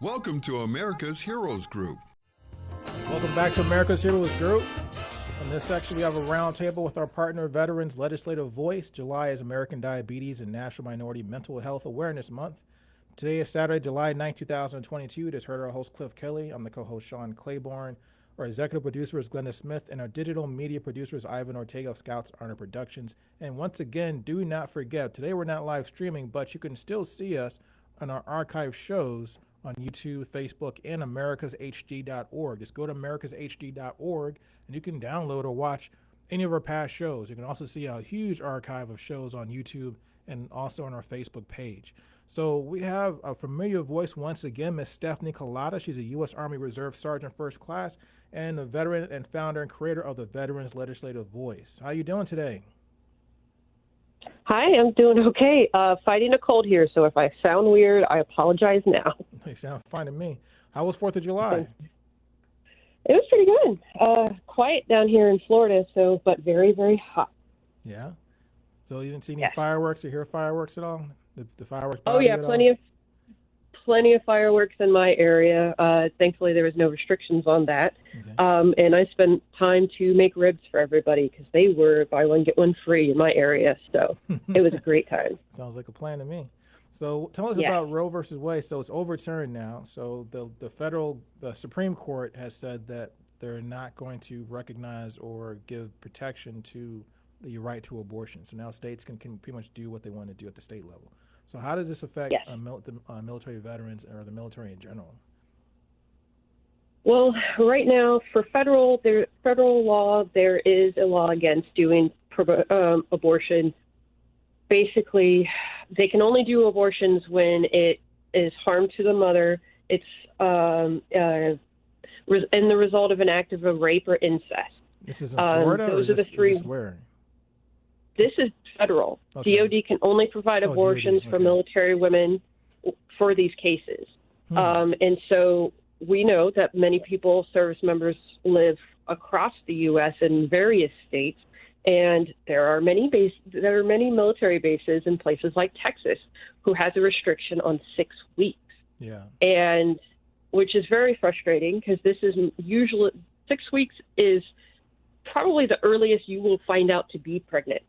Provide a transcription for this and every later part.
Welcome to America's Heroes Group. Welcome back to America's Heroes Group. In this section, we have a roundtable with our partner, Veterans Legislative Voice. July is American Diabetes and National Minority Mental Health Awareness Month. Today is Saturday, July 9, 2022. It is heard our host, Kelley. I'm the co-host, Sean Claiborne. Our executive producer is Glenda Smith, and our digital media producer is Ivan Ortega of Scouts Honor Productions. And once again, do not forget, today we're not live streaming, but you can still see us on our archive shows on YouTube, Facebook, and americashd.org. Just go to americashd.org, and you can download or watch any of our past shows. You can also see a huge archive of shows on YouTube and also on our Facebook page. So we have a familiar voice once again, Miss Stephanie Kalota. She's a U.S. Army Reserve Sergeant First Class and a veteran and founder and creator of the Veterans Legislative Voice. How are you doing today? Hi, I'm doing okay. Fighting a cold here, so if I sound weird, I apologize now. You sound fine to me. How was 4th of July? It was pretty good. Quiet down here in Florida, but very, very hot. Yeah? So you didn't see any fireworks or hear fireworks at all? The fireworks? Oh, yeah, plenty of fireworks in my area. Thankfully, there was no restrictions on that. Okay. And I spent time to make ribs for everybody because they were buy one, get one free in my area. So it was a great time. Sounds like a plan to me. So tell us about Roe versus Wade. So it's overturned now. So the Supreme Court has said that they're not going to recognize or give protection to the right to abortion. So now states can pretty much do what they want to do at the state level. So how does this affect military veterans or the military in general? Well, right now for federal law, there is a law against doing abortion. Basically, they can only do abortions when it is harm to the mother. It's in the result of an act of a rape or incest. This is in Florida, those are the three. Is this where? This is federal. Okay. DOD can only provide abortions for military women for these cases. And so we know that many service members live across the U.S. in various states, and there are many military bases in places like Texas who has a restriction on 6 weeks. Yeah. And which is very frustrating because this is usually 6 weeks is probably the earliest you will find out to be pregnant.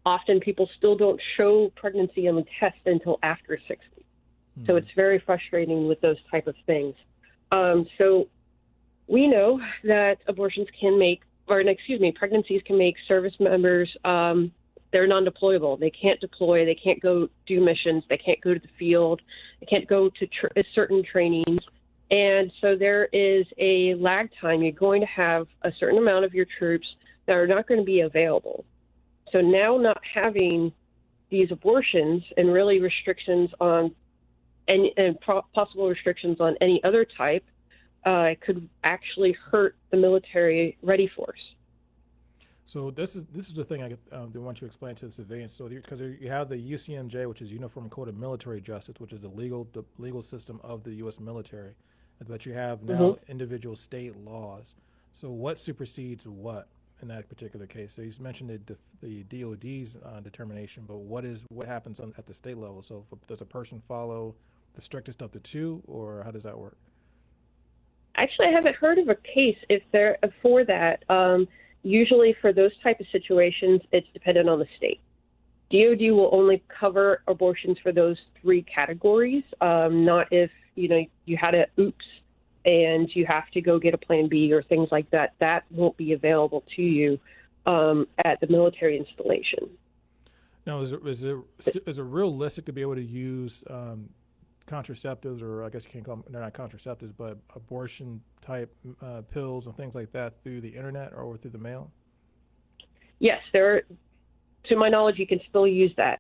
Often people still don't show pregnancy on the test until after 6 weeks. So it's very frustrating with those type of things. So we know that pregnancies can make service members, they're non-deployable. They can't deploy. They can't go do missions. They can't go to the field. They can't go to certain trainings. And so there is a lag time. You're going to have a certain amount of your troops that are not going to be available. So now not having these abortions and really restrictions on possible restrictions on any other type could actually hurt the military ready force. So this is the thing I want you to explain to the civilians. So because you have the UCMJ, which is Uniform Code of Military Justice, which is the legal system of the U.S. military, but you have now individual state laws. So what supersedes what in that particular case? So you mentioned the DOD's determination, but what happens at the state level? So does a person follow the strictest of the two, or how does that work? Actually, I haven't heard of a case for that. Usually for those type of situations, it's dependent on the state. DOD will only cover abortions for those three categories, not if, you had a oops and you have to go get a plan B or things like that. That won't be available to you at the military installation. Now, is it realistic to be able to use contraceptives, or I guess you can't call them, they're not contraceptives, but abortion type pills and things like that through the internet or through the mail? Yes, to my knowledge, you can still use that.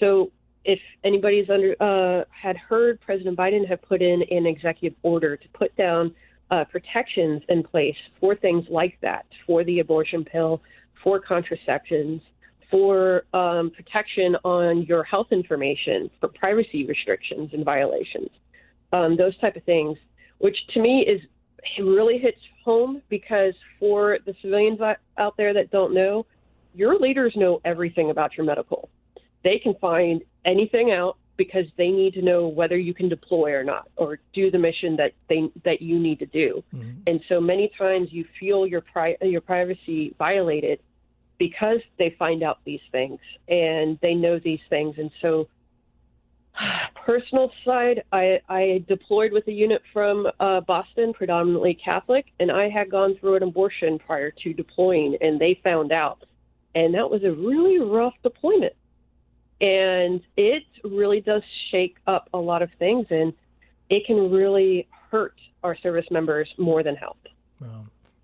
So if anybody's had heard, President Biden have put in an executive order to put down protections in place for things like that, for the abortion pill, for contraceptions, for protection on your health information, for privacy restrictions and violations, those type of things, which to me really hits home, because for the civilians out there that don't know, your leaders know everything about your medical. They can find anything out because they need to know whether you can deploy or not, or do the mission that you need to do. Mm-hmm. And so many times you feel your privacy violated because they find out these things and they know these things. And so, personal side, I deployed with a unit from Boston, predominantly Catholic, and I had gone through an abortion prior to deploying, and they found out. And that was a really rough deployment. And it really does shake up a lot of things, and it can really hurt our service members more than help.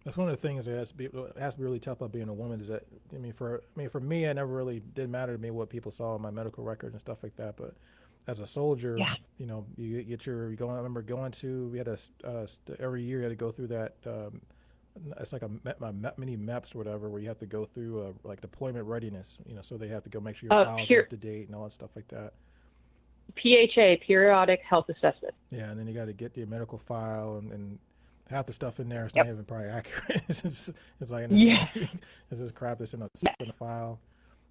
That's one of the things that has to be really tough about being a woman. Is that for me, it never really did matter to me what people saw on my medical record and stuff like that. But as a soldier, you get your I remember going to, we had every year you had to go through that. It's like a mini MEPS or whatever, where you have to go through like deployment readiness. So they have to go make sure your files are up to date and all that stuff like that. PHA, periodic health assessment. Yeah, and then you got to get your medical file and half the stuff in there is not even probably accurate. it's like it's this crap that's in a file.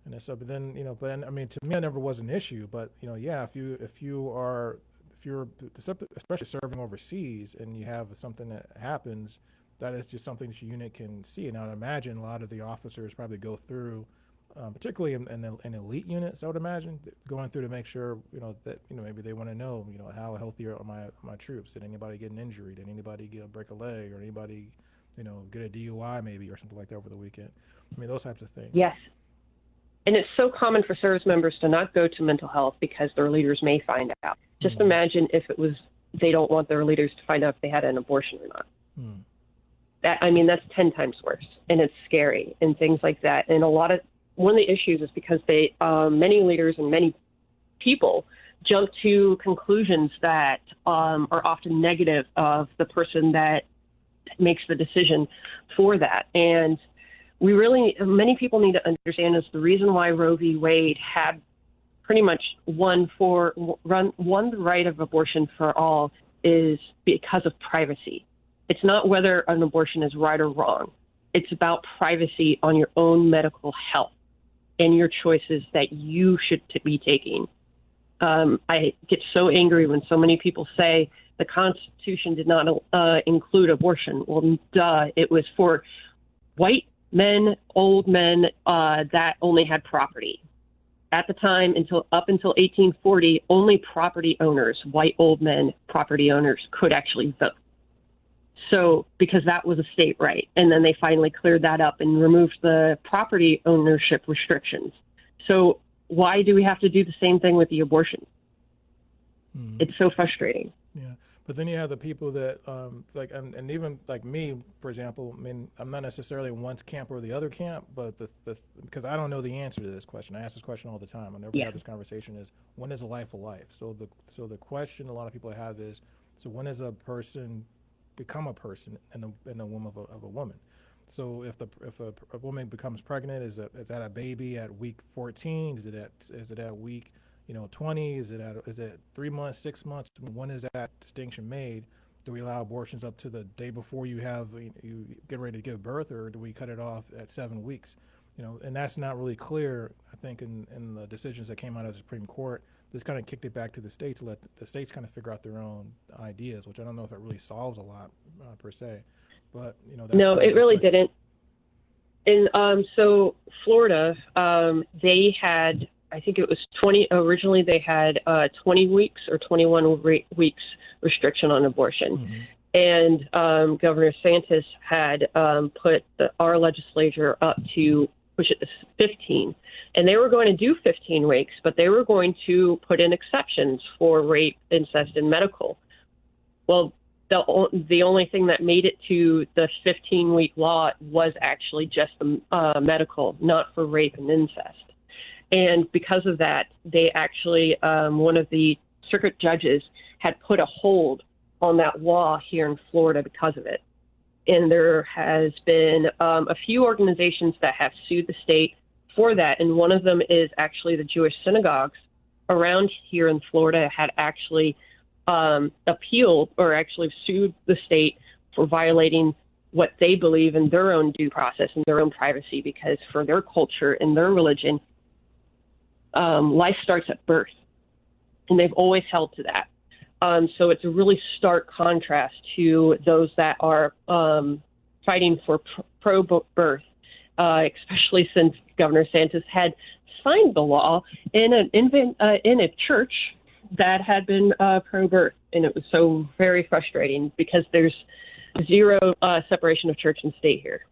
And so, but then, I mean, to me, it never was an issue. But if you're especially serving overseas and you have something that happens, that is just something that your unit can see. And I would imagine a lot of the officers probably go through, particularly in elite units, I would imagine, going through to make sure that maybe they want to know how healthy are my troops. Did anybody get an injury? Did anybody break a leg, or anybody get a DUI maybe or something like that over the weekend? I mean, those types of things. Yes. And it's so common for service members to not go to mental health because their leaders may find out. Just imagine if it was they don't want their leaders to find out if they had an abortion or not. That's 10 times worse, and it's scary and things like that. And one of the issues is because many leaders and many people jump to conclusions that are often negative of the person that makes the decision for that. And many people need to understand is the reason why Roe v. Wade had pretty much won the right of abortion for all is because of privacy. It's not whether an abortion is right or wrong. It's about privacy on your own medical health and your choices that you should be taking. I get so angry when so many people say the Constitution did not include abortion. Well, duh, it was for white men, old men that only had property. At the time, up until 1840, only property owners, white old men, property owners, could actually vote. So, because that was a state right. And then they finally cleared that up and removed the property ownership restrictions. So why do we have to do the same thing with the abortion? It's so frustrating. Yeah. But then you have the people that and even like me, for example, I mean, I'm not necessarily one camp or the other camp, but because I don't know the answer to this question. I ask this question all the time. Whenever we have this conversation is, when is a life a life? So the question a lot of people have is, so when does a person become a person and a woman of a woman? So if a woman becomes pregnant, is that a baby at week 14? Is it at week 20? Is it 3 months, 6 months? When is that distinction made? Do we allow abortions up to the day before you get ready to give birth, or do we cut it off at 7 weeks? And that's not really clear, I think, in the decisions that came out of the Supreme Court. This kind of kicked it back to the states to let the states kind of figure out their own ideas, which I don't know if it really solves a lot per se. But no, it really didn't. And so Florida, they had, I think it was 20. Originally, they had 20 weeks or 21 weeks restriction on abortion, and Governor DeSantis had put our legislature up to push it to 15. And they were going to do 15 weeks, but they were going to put in exceptions for rape, incest, and medical. Well, the only thing that made it to the 15-week law was actually just the medical, not for rape and incest. And because of that, they actually, one of the circuit judges had put a hold on that law here in Florida because of it. And there has been a few organizations that have sued the state for that. And one of them is actually the Jewish synagogues around here in Florida had actually appealed or actually sued the state for violating what they believe in their own due process and their own privacy, because for their culture and their religion, life starts at birth. and they've always held to that. So it's a really stark contrast to those that are fighting for pro-birth, especially since Governor Santos had signed the law in a church that had been pro-birth, and it was so very frustrating because there's zero separation of church and state here.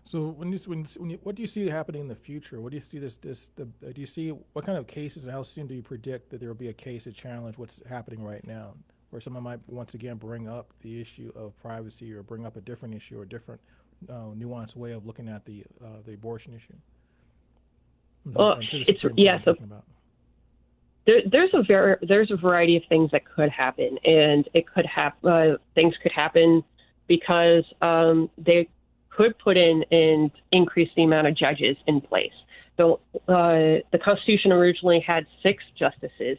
So what do you see happening in the future? What do you see do you see what kind of cases and how soon do you predict that there will be a case to challenge what's happening right now, where someone might once again bring up the issue of privacy or bring up a different issue or different nuanced way of looking at the abortion issue? Well, there's a variety of things that could happen, and it could things could happen because they could put in and increase the amount of judges in place. So the Constitution originally had 6 justices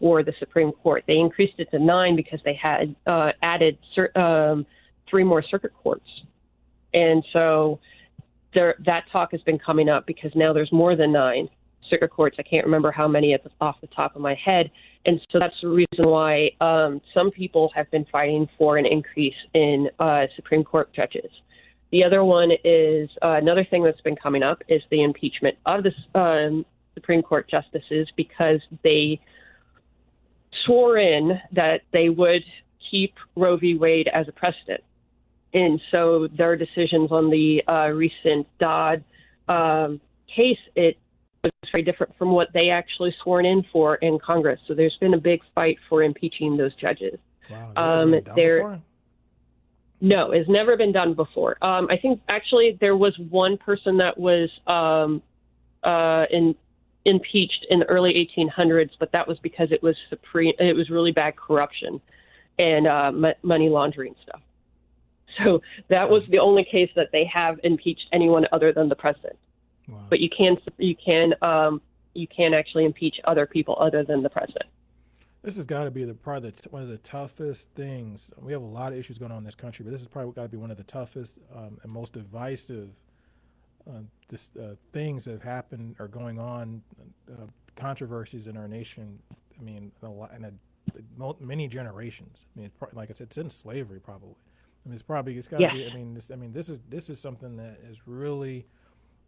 for the Supreme Court. They increased it to 9 because they had added 3 more circuit courts. And so that talk has been coming up because now there's more than 9 circuit courts. I can't remember how many off the top of my head. And so that's the reason why some people have been fighting for an increase in Supreme Court judges. The other one is another thing that's been coming up is the impeachment of the Supreme Court justices because they swore in that they would keep Roe v. Wade as a precedent. And so their decisions on the recent Dodd case, it was very different from what they actually sworn in for in Congress. So there's been a big fight for impeaching those judges. Wow, No, it's never been done before. I think actually there was one person that was impeached in the early 1800s, but that was because it was really bad corruption and money laundering stuff. So that was the only case that they have impeached anyone other than the president. Wow. But you can actually impeach other people other than the president. This has got to be one of the toughest things. We have a lot of issues going on in this country, but this has probably got to be one of the toughest and most divisive things that have happened or going on, controversies in our nation. I mean, many generations. I mean, like I said, since slavery, probably. I mean, it's got to be. I mean, this is something that is really.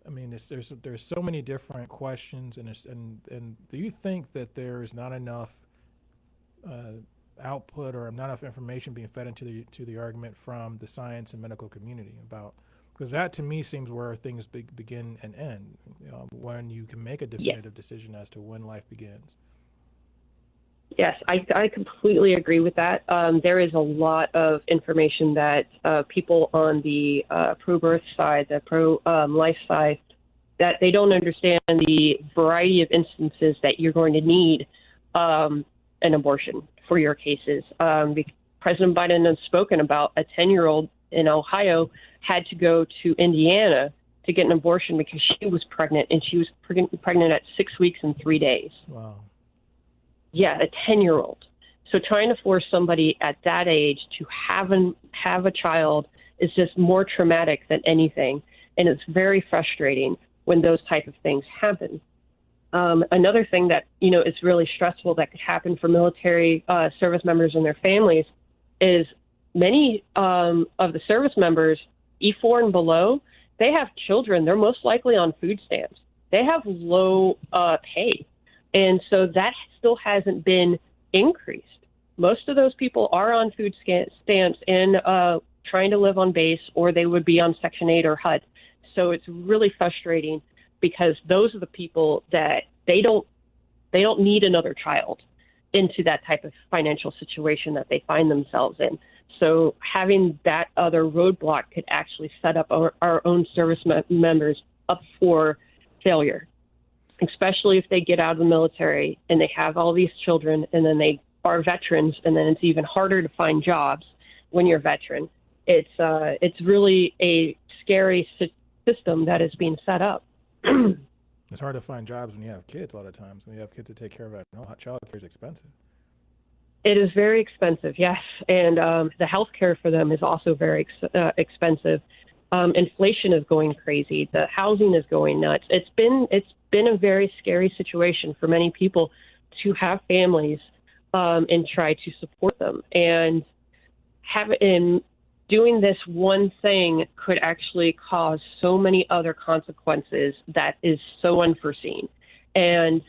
I mean, there's so many different questions, and do you think that there is not enough output or not enough information being fed into the argument from the science and medical community about, because that to me seems where things begin and end, when you can make a definitive decision as to when life begins. Yes, I completely agree with that. There is a lot of information that people on the pro-birth side, the pro-life side, that they don't understand the variety of instances that you're going to need an abortion for your cases. President Biden has spoken about a 10-year-old in Ohio had to go to Indiana to get an abortion because she was pregnant, and she was pregnant at 6 weeks and 3 days. Wow. Yeah, a 10-year-old. So trying to force somebody at that age to have a child is just more traumatic than anything, and it's very frustrating when those type of things happen. Another thing that, is really stressful that could happen for military service members and their families is many of the service members, E4 and below, they have children. They're most likely on food stamps. They have low pay. And so that still hasn't been increased. Most of those people are on food stamps and trying to live on base, or they would be on Section 8 or HUD. So it's really frustrating because those are the people that they don't need another child into that type of financial situation that they find themselves in. So having that other roadblock could actually set up our own service members up for failure, especially if they get out of the military and they have all these children and then they are veterans, and then it's even harder to find jobs when you're a veteran. It's really a scary system that is being set up. It's hard to find jobs when you have kids a lot of times. When you have kids to take care of, child care is expensive. It is very expensive, yes. And the health care for them is also very expensive. Inflation is going crazy. The housing is going nuts. It's been a very scary situation for many people to have families and try to support them. And doing this one thing could actually cause so many other consequences that is so unforeseen. And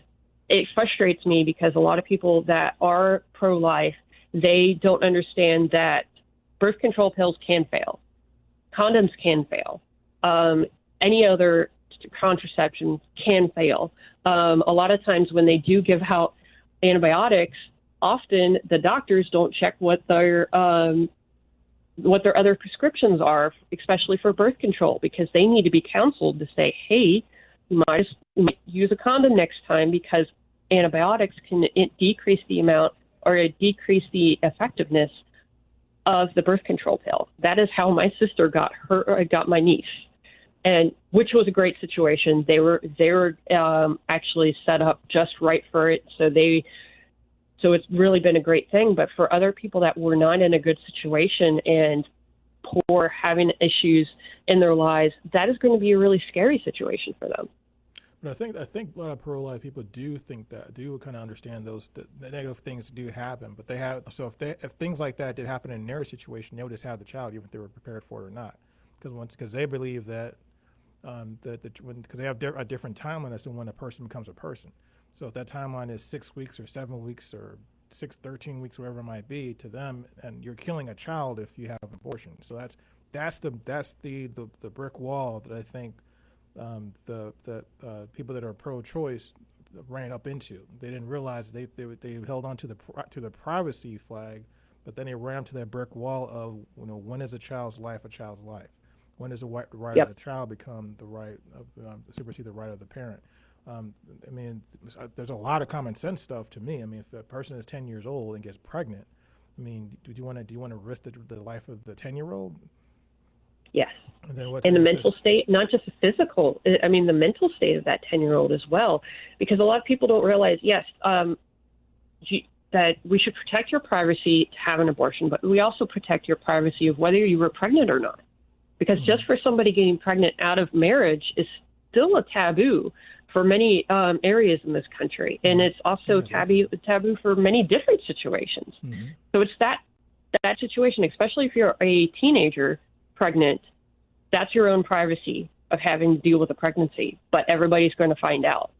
it frustrates me because a lot of people that are pro-life, they don't understand that birth control pills can fail. Condoms can fail. Any other contraception can fail. A lot of times when they do give out antibiotics, often the doctors don't check what their other prescriptions are, especially for birth control, because they need to be counseled to say, hey, you might use a condom next time because antibiotics can decrease the amount or decrease the effectiveness of the birth control pill. That is how my sister got my niece, and which was a great situation. They were actually set up just right for it, so it's really been a great thing. But for other people that were not in a good situation and poor, having issues in their lives, that is going to be a really scary situation for them. But I think a lot of pro-life people do think that, do kind of understand the negative things do happen, but they have, so if things like that did happen in their situation, they would just have the child even if they were prepared for it or not, because they believe that because they have a different timeline as to when a person becomes a person. So if that timeline is 6 weeks or 7 weeks or 13 weeks, whatever it might be to them, and you're killing a child if you have an abortion. So that's the brick wall that I think the people that are pro-choice ran up into. They didn't realize they held on to the privacy flag, but then they ran up to that brick wall of, when is a child's life a child's life? When does the right Yep. of the child become the right of supersede the right of the parent? There's a lot of common sense stuff to me. I mean, if a person is 10 years old and gets pregnant, I mean, do you want to risk the life of the 10-year-old? Yes. And then what's the mental state, not just the physical, the mental state of that 10-year-old as well, because a lot of people don't realize, yes, that we should protect your privacy to have an abortion, but we also protect your privacy of whether you were pregnant or not. Because just for somebody getting pregnant out of marriage is still a taboo for many areas in this country. And it's also taboo for many different situations. Mm-hmm. So it's that situation, especially if you're a teenager pregnant, that's your own privacy of having to deal with a pregnancy, but everybody's going to find out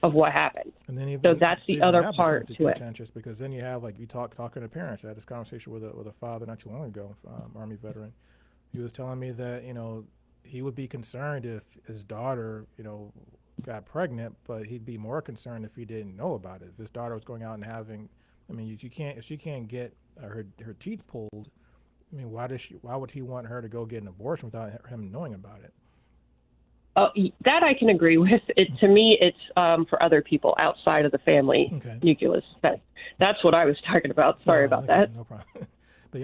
of what happened. And then so that's the other part to it. Because then you have, like, you talking to parents. I had this conversation with a father not too long ago, Army veteran. He was telling me that, he would be concerned if his daughter, got pregnant, but he'd be more concerned if he didn't know about it. If his daughter was going out and having, if she can't get her teeth pulled, why would he want her to go get an abortion without him knowing about it? That I can agree with. To me, it's for other people outside of the family nucleus. That's what I was talking about. Sorry about that. No problem. But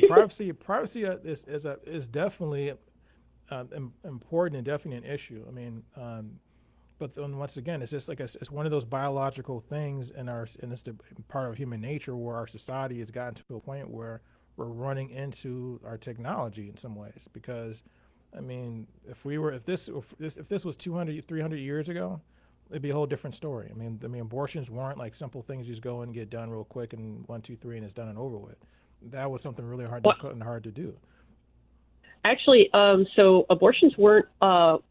privacy is definitely important and definitely an issue. But then once again, it's just like it's one of those biological things and it's the part of human nature where our society has gotten to a point where we're running into our technology in some ways. Because, if this was 200, 300 years ago, it'd be a whole different story. Abortions weren't like simple things you just go and get done real quick and 1, 2, 3 and it's done and over with. That was something really difficult and hard to do. Actually, so abortions weren't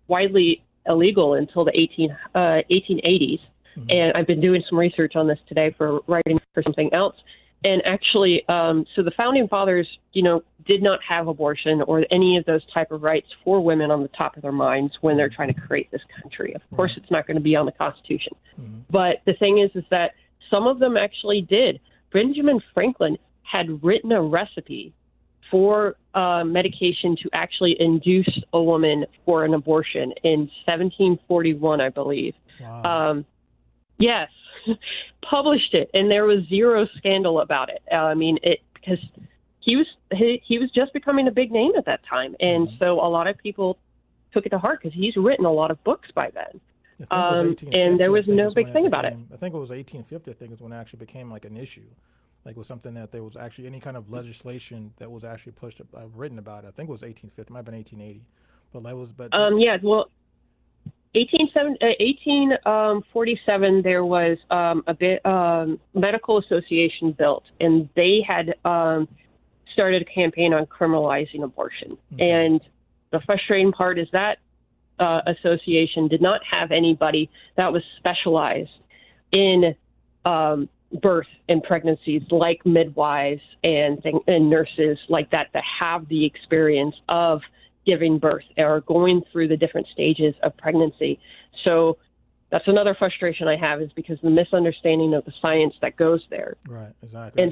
widely illegal until the 1880s. Mm-hmm. And I've been doing some research on this today for writing for something else. And actually, so the founding fathers, did not have abortion or any of those type of rights for women on the top of their minds when they're trying to create this country. Of course, it's not going to be on the Constitution. Mm-hmm. But the thing is that some of them actually did. Benjamin Franklin had written a recipe for medication to actually induce a woman for an abortion in 1741, I believe. Wow. Yes, published it, and there was zero scandal about it. Because he was just becoming a big name at that time, and so a lot of people took it to heart because he's written a lot of books by then. And there was no big thing about it. I think it was 1850. I think is when it actually became like an issue. Like was something that there was actually any kind of legislation that was actually pushed, written about it. I think it was 1850, it might have been 1880. 1847, there was a medical association built, and they had started a campaign on criminalizing abortion. Okay. And the frustrating part is that association did not have anybody that was specialized in birth and pregnancies, like midwives and nurses like that have the experience of giving birth or going through the different stages of pregnancy. So that's another frustration I have, is because the misunderstanding of the science that goes there. Right, exactly. And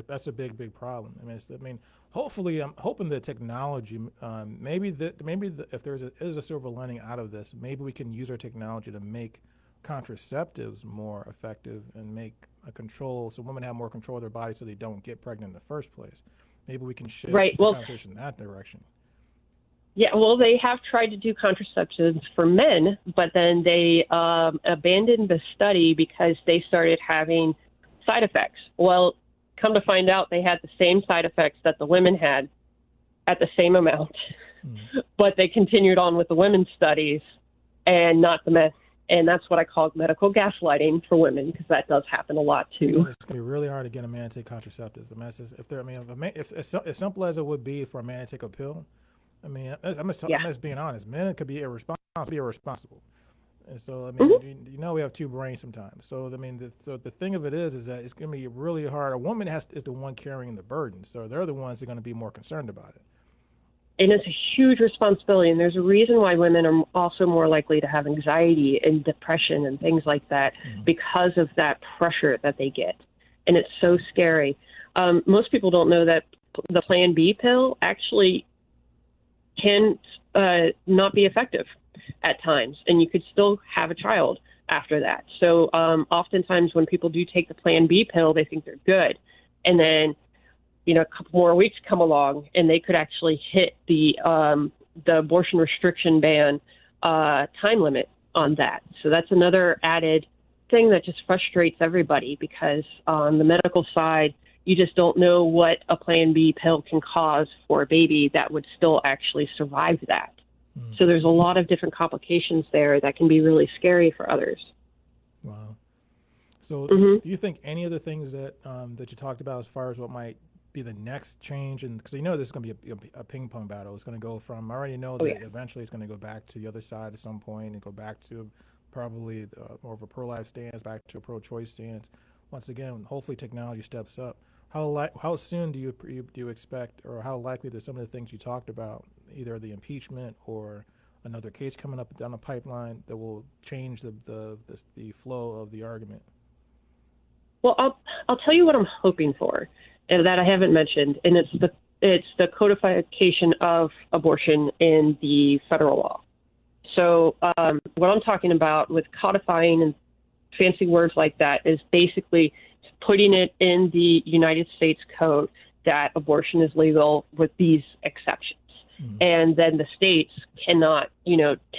That's a big problem. I mean, hopefully, I'm hoping the technology, if there is a silver lining out of this, maybe we can use our technology to make contraceptives more effective and make a control, so women have more control of their bodies, so they don't get pregnant in the first place. Maybe we can shift the conversation in that direction. Yeah, well, they have tried to do contraceptives for men, but then they abandoned the study because they started having side effects. Well, come to find out, they had the same side effects that the women had at the same amount, but they continued on with the women's studies and not the men. And that's what I call medical gaslighting for women, because that does happen a lot too. It's going to be really hard to get a man to take contraceptives. The message, if as simple as it would be for a man to take a pill, I mean, I'm just being honest. Men could be irresponsible. And so, I mean, we have two brains sometimes. So, I mean, the thing of it is that it's going to be really hard. A woman is the one carrying the burden. So they're the ones that are going to be more concerned about it. And it's a huge responsibility. And there's a reason why women are also more likely to have anxiety and depression and things like that, because of that pressure that they get. And it's so scary. Most people don't know that the Plan B pill actually can not be effective at times, and you could still have a child after that. So oftentimes when people do take the Plan B pill, they think they're good. And then, a couple more weeks come along and they could actually hit the abortion restriction ban time limit on that. So that's another added thing that just frustrates everybody, because on the medical side, you just don't know what a Plan B pill can cause for a baby that would still actually survive that. So there's a lot of different complications there that can be really scary for others. Wow. So do you think any of the things that that you talked about as far as what might be the next change, and because this is going to be a ping pong battle, it's going to go from, I already know that eventually it's going to go back to the other side at some point and go back to probably more of a pro-life stance, back to a pro-choice stance. Once again, hopefully technology steps up. How soon do you expect, or how likely that some of the things you talked about, either the impeachment or another case coming up down the pipeline, that will change the flow of the argument? Well, I'll tell you what I'm hoping for, and that I haven't mentioned, and it's the codification of abortion in the federal law. So what I'm talking about with codifying and fancy words like that is basically putting it in the United States Code that abortion is legal with these exceptions. And then the states cannot,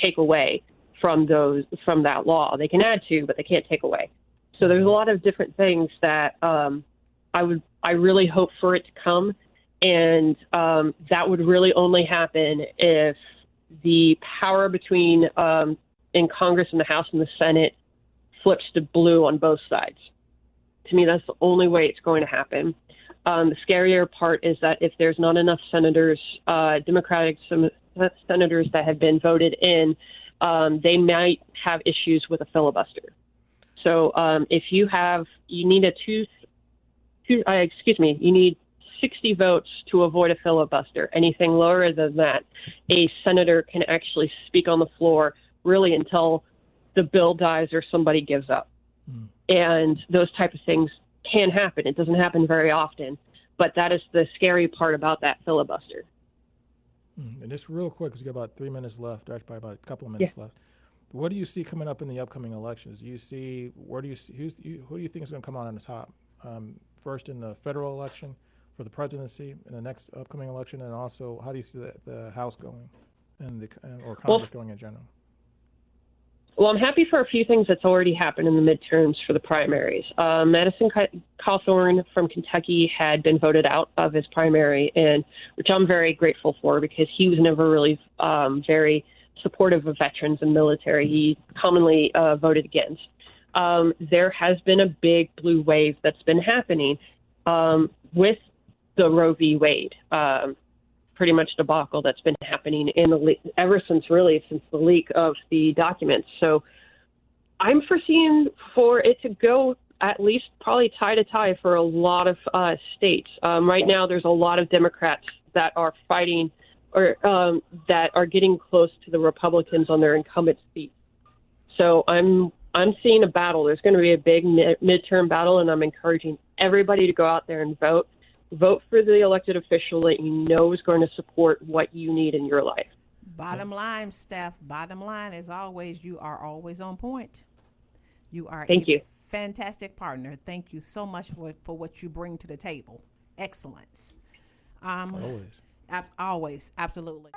take away from that law. They can add to, but they can't take away. So there's a lot of different things that I really hope for it to come. And that would really only happen if the power between in Congress and the House and the Senate flips to blue on both sides. To me, that's the only way it's going to happen. The scarier part is that if there's not enough senators, Democratic senators that have been voted in, they might have issues with a filibuster. So if you need you need 60 votes to avoid a filibuster. Anything lower than that, a senator can actually speak on the floor really until the bill dies or somebody gives up. And those type of things can happen. It doesn't happen very often, but that is the scary part about that filibuster. And just real quick, because we got about 3 minutes left, or probably about a couple of minutes left. What do you see coming up in the upcoming elections? Who do you think is going to come out on the top? First in the federal election for the presidency, in the next upcoming election, and also how do you see the House going or Congress going in general? Well, I'm happy for a few things that's already happened in the midterms for the primaries. Madison Claiborne from Kentucky had been voted out of his primary, which I'm very grateful for, because he was never really very supportive of veterans and military. He commonly voted against. There has been a big blue wave that's been happening with the Roe v. Wade, pretty much debacle that's been happening ever since the leak of the documents. So I'm foreseeing for it to go at least probably tie to tie for a lot of states. Right now, there's a lot of Democrats that are fighting or that are getting close to the Republicans on their incumbent seat. So I'm seeing a battle. There's going to be a big midterm battle, and I'm encouraging everybody to go out there and vote. Vote for the elected official that you know is going to support what you need in your life. Bottom line, Steph, bottom line, as always, you are always on point. You are Thank you. Fantastic partner. Thank you so much for what you bring to the table. Excellence. Always. Always, absolutely.